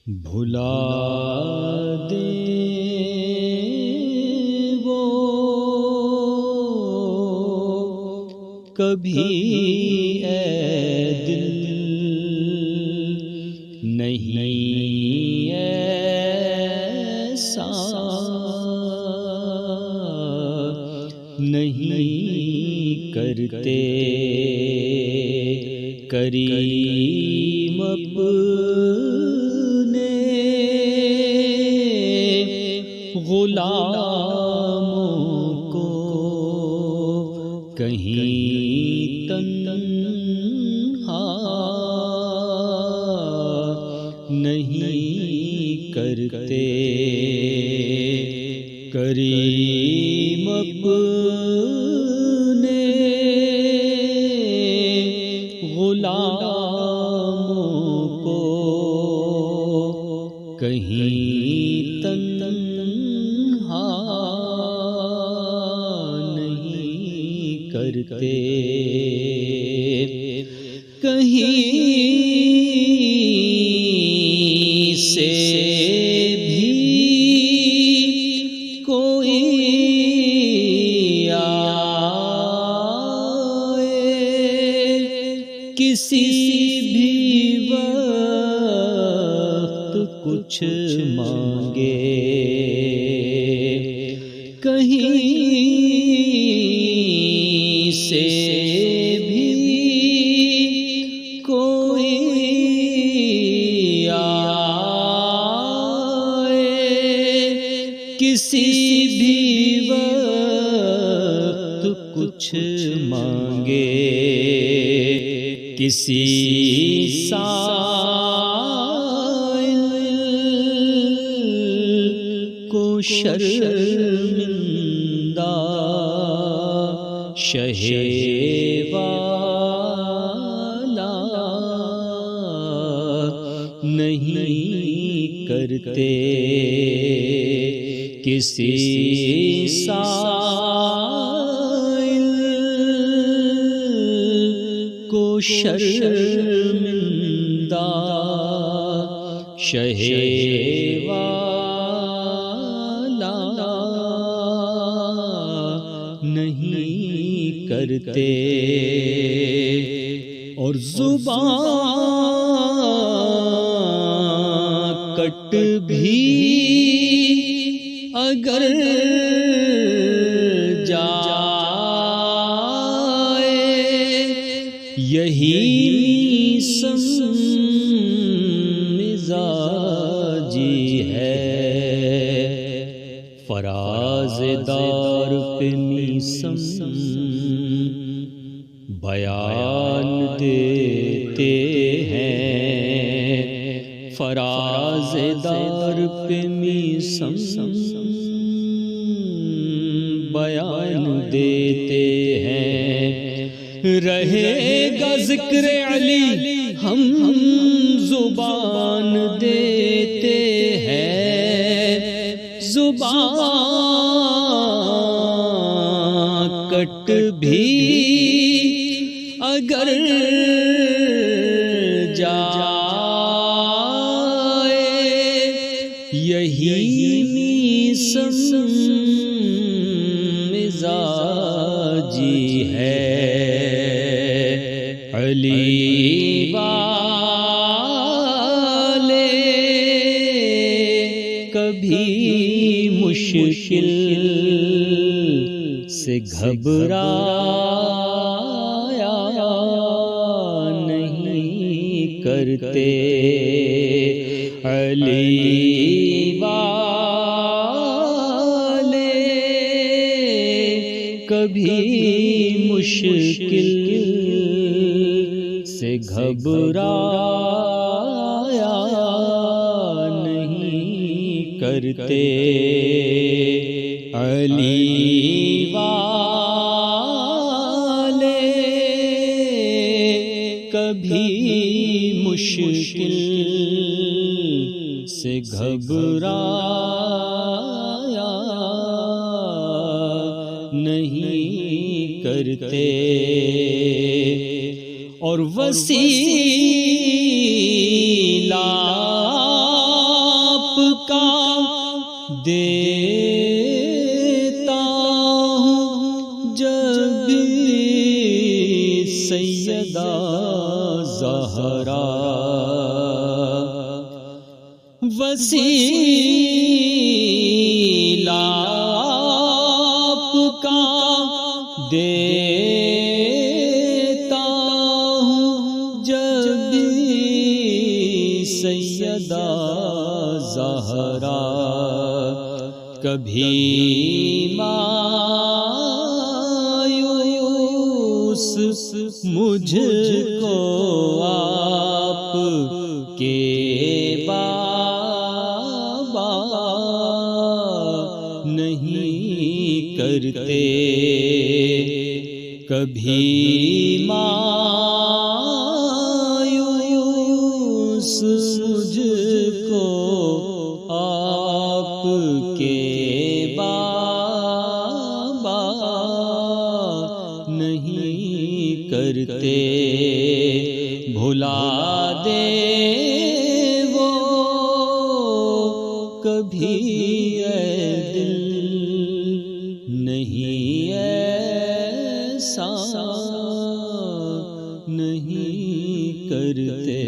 بھلا دے وہ کبھی اے دل نہیں ایسا نہیں کرتے کریم اپنے غلاموں کو کہیں تنہا نہیں کرتے کریم اپنے غلاموں کو کہیں تنہا نہیں کرتے کہیں سے بھی کوئی آئے کسی بھی وقت کچھ مانگے کہیں سے بھی کوئی آئے کسی بھی وقت کچھ مانگے کسی سائل کو شرمندہ شہ والا نہیں کرتے کسی سائل کو شرمندہ شہ والا نہیں کرتے اور زبان کٹ بھی اگر جائے یہی میسم مزاجی ہے فراز دار پہ میسم بیان دیتے ہیں فراز دار پہ میسم بیان دیتے ہیں رہے گا ذکر علی ہم زبان دیتے ہیں زبان کٹ بھی اگر جائے یہی میسم مزاجی ہے علی والے کبھی مشکل سے گھبرایا نہیں کرتے علی والے کبھی مشکل سے گھبرایا نہیں کرتے علی والے کبھی مشکل سے گھبرایا نہیں کرتے اور وسیلہ دیتا ہوں جب سیدہ زہرا وسیلہ آپ کا دیتا ہوں جب سیدہ زہرا کبھی مایوس مجھ کو آپ کے بابا نہیں کرتے، کبھی مایوس مجھ کو آپ کے بابا نہیں کرتے، بھلا دے وہ کبھی اے دل نہیں ایسا نہیں کرتے۔